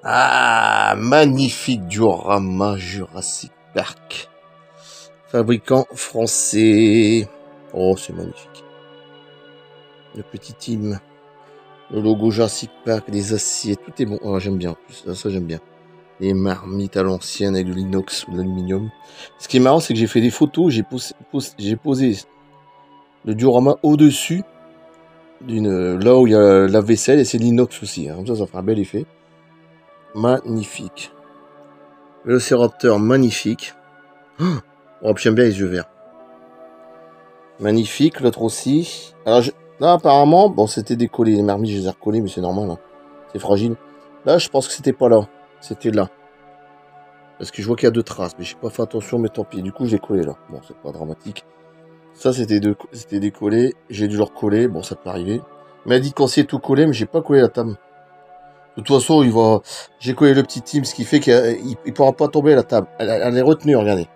Ah, magnifique diorama Jurassic Park. Fabricant français. Oh, c'est magnifique. Le petit team. Le logo Jurassic Park, les aciers, tout est bon. Oh, j'aime bien. Ça j'aime bien. Les marmites à l'ancienne avec de l'inox ou de l'aluminium. Ce qui est marrant, c'est que j'ai fait des photos. J'ai posé le diorama au-dessus là où il y a la vaisselle et c'est l'inox aussi. Hein. Comme ça fera un bel effet. Magnifique. Velociraptor, magnifique. Oh, puis j'aime bien les yeux verts. Magnifique, l'autre aussi. Alors, là, apparemment, bon, c'était décollé. Les marmites, je les ai recollées, mais c'est normal. Hein. C'est fragile. Là, je pense que c'était pas là. C'était là. Parce que je vois qu'il y a deux traces, mais j'ai pas fait attention, mais tant pis. Du coup, j'ai collé là. Bon, c'est pas dramatique. Ça, c'était décollé. J'ai dû le recoller. Bon, ça peut arriver. Il m'a dit qu'on s'y est tout collé, mais j'ai pas collé la table. De toute façon, j'ai collé le petit team, ce qui fait qu'il pourra pas tomber la table. Elle est retenue, regardez.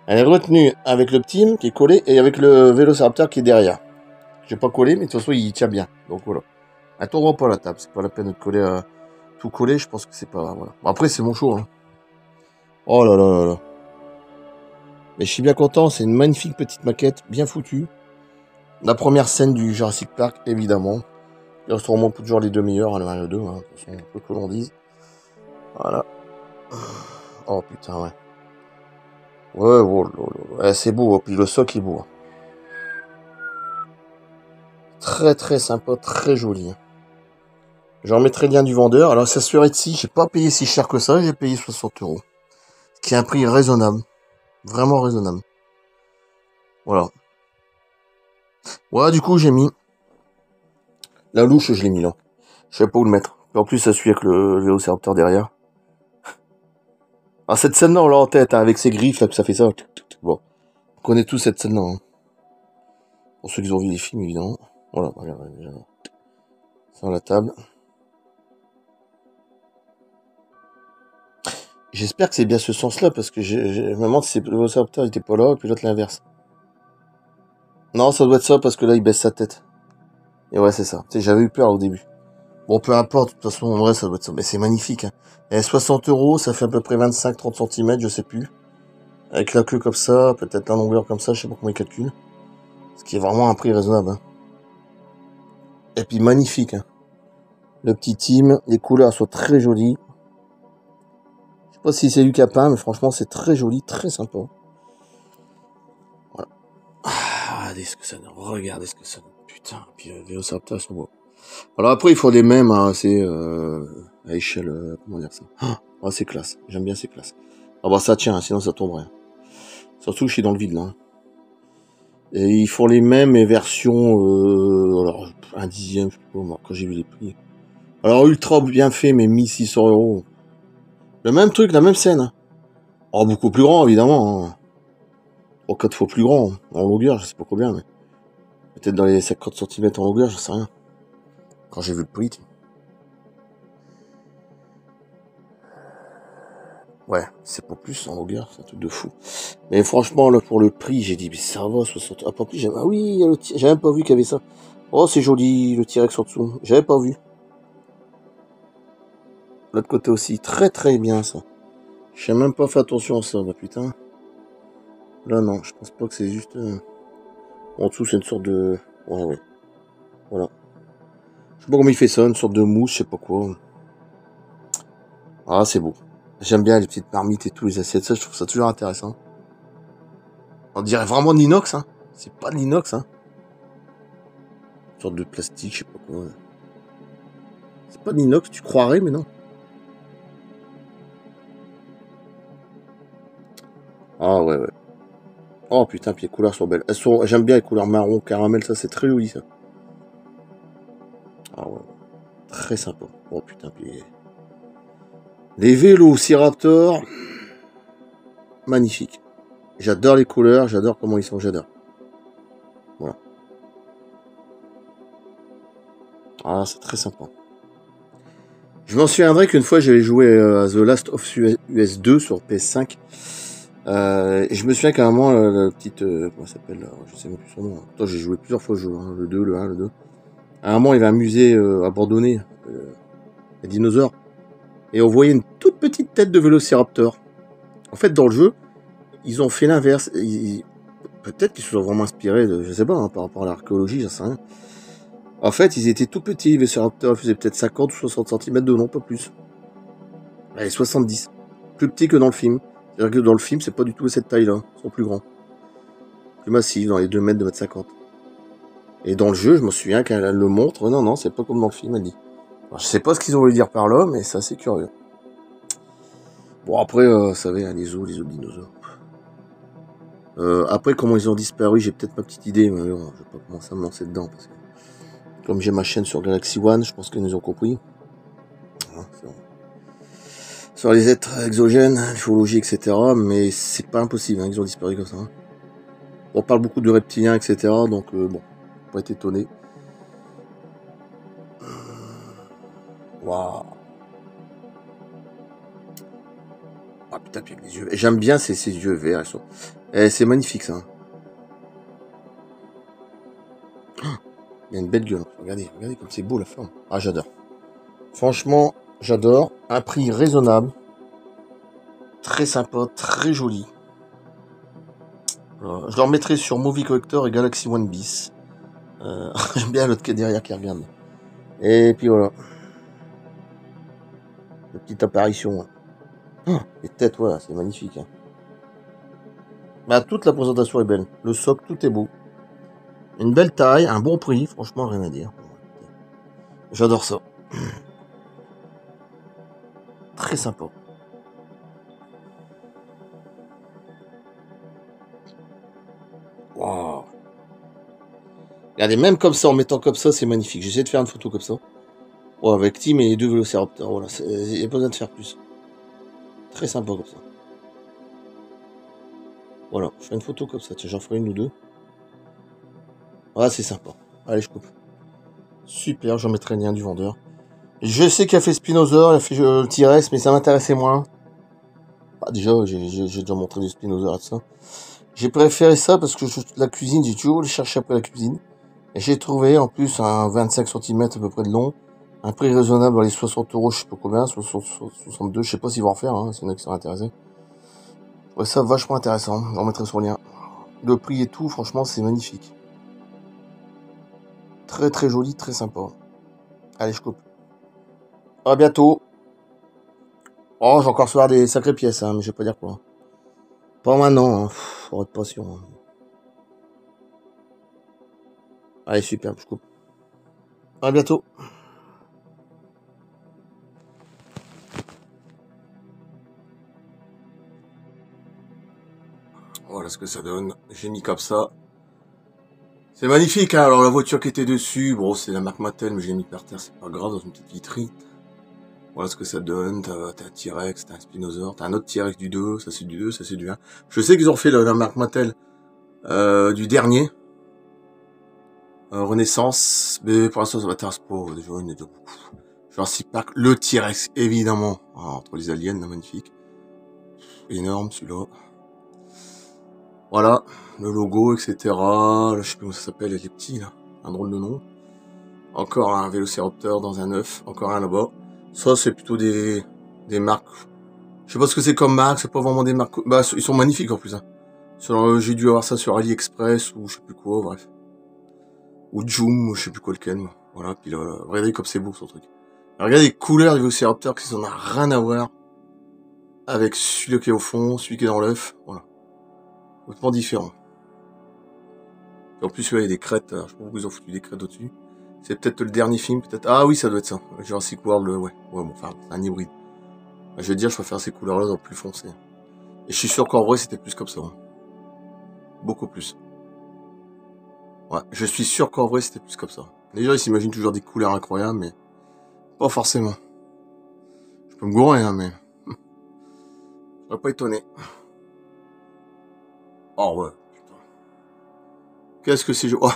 Elle est retenue avec le team qui est collé et avec le Vélociraptor qui est derrière. J'ai pas collé, mais de toute façon, il tient bien. Donc voilà. Elle tombera pas la table. C'est pas la peine de coller tout coller. Je pense que c'est pas. Voilà. Bon, après, c'est mon choix. Hein. Oh là là là là. Mais je suis bien content. C'est une magnifique petite maquette, bien foutue. La première scène du Jurassic Park, évidemment. Il reste vraiment toujours les deux meilleurs, hein, le 1 et le 2. Hein. De toute façon, un peu que l'on dise. Voilà. Oh putain, ouais. Ouais, oh, ouais, c'est beau. Puis le socle est beau. Hein. Très très sympa, très joli. Hein. Je remettrai le lien du vendeur. Alors, ça sur Etsy, j'ai pas payé si cher que ça, j'ai payé 60 €. Ce qui est un prix raisonnable. Vraiment raisonnable. Voilà. Ouais, du coup, j'ai mis la louche, je l'ai mis là. Je savais pas où le mettre. Et en plus, ça suit avec le Vélociraptor derrière. Ah, cette scène-là, on l'a en tête, hein, avec ses griffes, là, que ça fait ça. Bon. On connaît tous cette scène-là. Hein. Pour ceux qui ont vu les films, évidemment. Voilà, regardez, déjà. Sur la table. J'espère que c'est bien ce sens-là, parce que je me demande si le Velociraptor était pas là, et puis l'autre l'inverse. Non, ça doit être ça, parce que là, il baisse sa tête. Et ouais, c'est ça. Tu sais, j'avais eu peur au début. Bon, peu importe, de toute façon, en vrai, ça doit être ça. Mais c'est magnifique. Hein. Et 60 €, ça fait à peu près 25-30 cm, je sais plus. Avec la queue comme ça, peut-être la longueur comme ça, je sais pas comment ils calculent. Ce qui est vraiment un prix raisonnable. Hein. Et puis magnifique. Hein. Le petit team, les couleurs sont très jolies. Je sais pas si c'est lui qui a peint, mais franchement, c'est très joli, très sympa. Voilà. Ah, regardez ce que ça donne. Regardez ce que ça donne. Putain, puis les Vélociraptor, ils sont beaux. Alors après, il faut des mêmes, hein, c'est à échelle, comment dire ça. Ah, c'est classe. J'aime bien ces classes. Ah bah ça tient, hein, sinon ça tomberait. Surtout que je suis dans le vide là. Hein. Et ils font les mêmes versions, alors un dixième, je sais pas moi, quand j'ai vu les prix. Alors ultra bien fait, mais 1600 €. Le même truc, la même scène. Hein. Oh, beaucoup plus grand évidemment. Hein. 3-4 fois plus grand, en longueur, je sais pas combien, mais peut-être dans les 50 cm en longueur, je sais rien. Quand j'ai vu le prix. Ouais, c'est pas plus en longueur, c'est un truc de fou. Mais franchement, là, pour le prix, j'ai dit, mais ça va, 60. Ah, pas plus, ah oui, j'avais même pas vu qu'il y avait ça. Oh, c'est joli, le T-Rex en dessous. J'avais pas vu. L'autre côté aussi, très très bien ça. J'ai même pas fait attention à ça, bah putain. Là, non, je pense pas que c'est juste. En dessous, c'est une sorte de. Ouais, ouais. Voilà. Je sais pas comment il fait ça, une sorte de mousse, je sais pas quoi. Ah, c'est beau. J'aime bien les petites marmites et tous les assiettes, ça, je trouve ça toujours intéressant. On dirait vraiment de l'inox, hein. C'est pas de l'inox, hein. Une sorte de plastique, je sais pas quoi. C'est pas de l'inox, tu croirais, mais non. Ah ouais, ouais. Oh putain, puis les couleurs sont belles. J'aime bien les couleurs marron, caramel, ça, c'est très joli, ça. Ah ouais. Très sympa. Oh putain, puis. Les Vélociraptor. Magnifique. J'adore les couleurs, j'adore comment ils sont, j'adore. Voilà. Ah, c'est très sympa. Je m'en souviendrai qu'une fois j'avais joué à The Last of Us 2 sur PS5. Et je me souviens qu'à un moment, la petite. Comment ça s'appelle là, je sais même plus son nom. Hein. J'ai joué plusieurs fois au jeu, hein, le 2, le 1, le 2. À un moment, il y avait un musée abandonné. Les dinosaures. Et on voyait une toute petite tête de Vélociraptor. En fait, dans le jeu, ils ont fait l'inverse. Peut-être qu'ils se sont vraiment inspirés de, je sais pas, par rapport à l'archéologie, j'en sais rien. En fait, ils étaient tout petits, les Vélociraptors, ils faisaient peut-être 50 ou 60 cm de long, pas plus. Allez, 70. Plus petits que dans le film. C'est-à-dire que dans le film, c'est pas du tout cette taille-là. Ils sont plus grands. Plus massifs, dans les 2 mètres, 2 mètres 50. Et dans le jeu, je me souviens qu'elle le montre. Non, c'est pas comme dans le film, elle dit. Alors, je sais pas ce qu'ils ont voulu dire par là, mais c'est assez curieux. Bon, après, vous savez, hein, les os dinosaures. Après, comment ils ont disparu, j'ai peut-être ma petite idée, mais bon, je vais pas commencer à me lancer dedans. Parce que, comme j'ai ma chaîne sur Galaxy One, je pense qu'ils nous ont compris. Hein, sur les êtres exogènes, l'ufologie, etc. Mais c'est pas impossible, hein, ils ont disparu comme ça. Hein. On parle beaucoup de reptiliens, etc. Donc, bon, faut pas être étonné. Waouh. Ah putain, puis avec les yeux. J'aime bien ces yeux verts. C'est magnifique ça. Il y a une belle gueule. Regardez comme c'est beau la forme. Ah, j'adore. Franchement, j'adore. Un prix raisonnable. Très sympa, très joli. Je leur mettrai sur Movie Collector et Galaxy One bis. J'aime bien l'autre qui est derrière qui regarde. Et puis voilà. Une petite apparition. Oh, les têtes, voilà, c'est magnifique. Hein. Bah, toute la présentation est belle. Le socle, tout est beau. Une belle taille, un bon prix, franchement, rien à dire. J'adore ça. Très sympa. Wow. Regardez, même comme ça, en mettant comme ça, c'est magnifique. J'essaie de faire une photo comme ça. Oh, avec Tim et les 2 Vélociraptors. Voilà, il n'y a pas besoin de faire plus. Très sympa comme ça. Voilà, je fais une photo comme ça. Tiens, j'en ferai une ou deux. Ah, c'est sympa. Allez, je coupe. Super, j'en mettrai le lien du vendeur. Je sais qu'il a fait Spinosaur, il a fait le T-Rex, mais ça m'intéressait moins. Ah, déjà, j'ai déjà montré du Spinosaur et tout ça. J'ai préféré ça parce que la cuisine, j'ai toujours cherché après la cuisine. Et j'ai trouvé en plus un 25 cm à peu près de long. Un prix raisonnable dans les 60 €, je sais pas combien, 62, je sais pas s'ils vont en faire, hein, c'est une qui sont intéressés. Ouais, ça vachement intéressant, j'en mettrai sur le lien. Le prix et tout, franchement, c'est magnifique. Très très joli, très sympa. Allez, je coupe. À bientôt. Oh, j'ai encore recevoir des sacrées pièces, hein, mais je vais pas dire quoi. Pas maintenant, hein. Faut être patient. Hein. Allez, super, je coupe. À bientôt. Voilà ce que ça donne. J'ai mis comme ça. C'est magnifique, hein. Alors la voiture qui était dessus, bon, c'est la marque Mattel, mais j'ai mis par terre, c'est pas grave, dans une petite vitrine. Voilà ce que ça donne. T'as un T-Rex, t'as un Spinosaur, t'as un autre T-Rex du 2, ça c'est du 2, ça c'est du 1. Je sais qu'ils ont fait la marque Mattel du dernier. Renaissance, mais pour l'instant ça m'intéresse pas, déjà il y en a déjà beaucoup. Jurassic Park, le T-Rex, évidemment. Ah, entre les aliens, là, magnifique. Énorme celui-là. Voilà, le logo, etc. Là, je sais plus comment ça s'appelle, les petits là. Un drôle de nom. Encore un Vélociraptor dans un œuf, encore un là-bas. Ça c'est plutôt des marques. Je sais pas ce que c'est comme marque, c'est pas vraiment des marques. Bah ils sont magnifiques en plus. Hein. J'ai dû avoir ça sur AliExpress ou je sais plus quoi, bref. Ou Joom, ou je sais plus quoi lequel. Voilà, puis là, regardez comme c'est beau son truc. Alors, regardez les couleurs du Vélociraptor, qui n'en a rien à voir avec celui qui est au fond, celui qui est dans l'œuf. Voilà. Complètement différent. Et en plus, il y a des crêtes. Je sais pas pourquoi ils ont foutu des crêtes au-dessus. C'est peut-être le dernier film, peut-être. Ah oui, ça doit être ça. Jurassic World, ouais. Ouais, bon, enfin, c'est un hybride. Je vais dire, je préfère ces couleurs-là dans le plus foncé. Et je suis sûr qu'en vrai, c'était plus comme ça. Hein. Beaucoup plus. Ouais, je suis sûr qu'en vrai, c'était plus comme ça. Les gens, ils s'imaginent toujours des couleurs incroyables, mais pas forcément. Je peux me gourer, hein, mais... je serais pas étonné. Oh, ouais, putain. Qu'est-ce que c'est... Oh.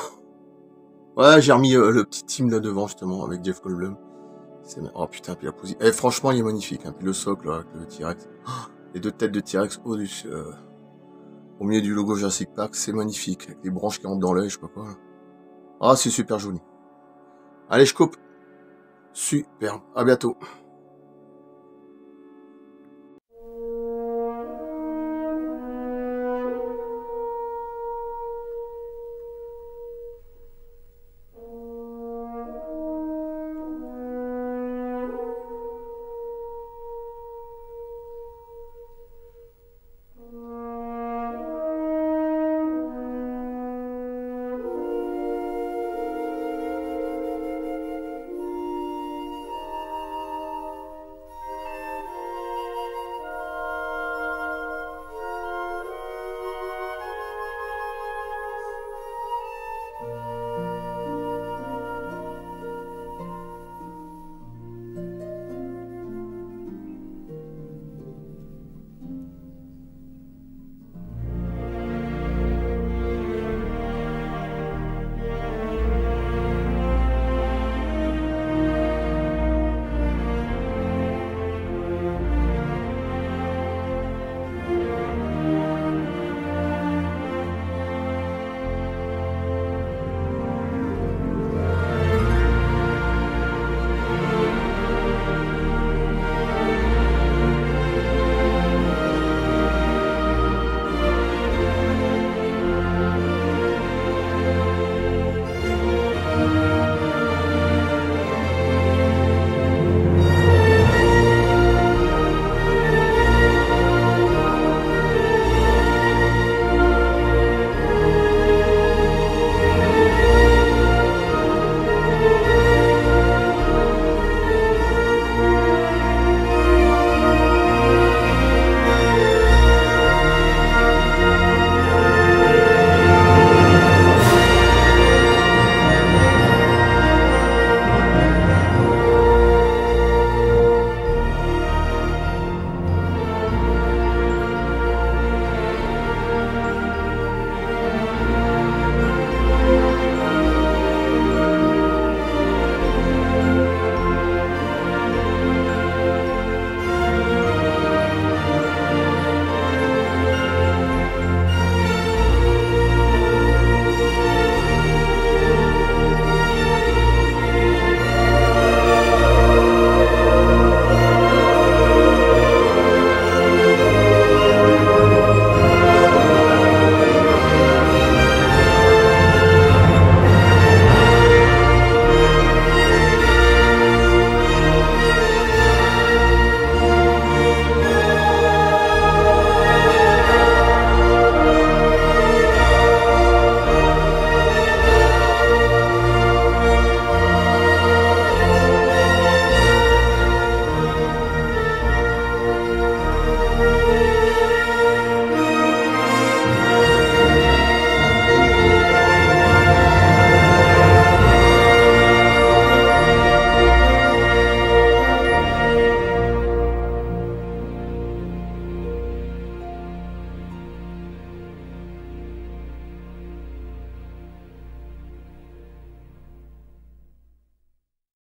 Ouais, j'ai remis le petit team là devant, justement, avec Jeff Goldblum. Oh, putain, puis la position... Eh, franchement, il est magnifique, hein. Puis le socle, là, avec le T-Rex. Oh, les deux têtes de T-Rex au milieu du logo Jurassic Park, c'est magnifique. Avec les branches qui rentrent dans l'œil, je sais pas quoi. Là. Ah, c'est super joli. Allez, je coupe. Super. À bientôt.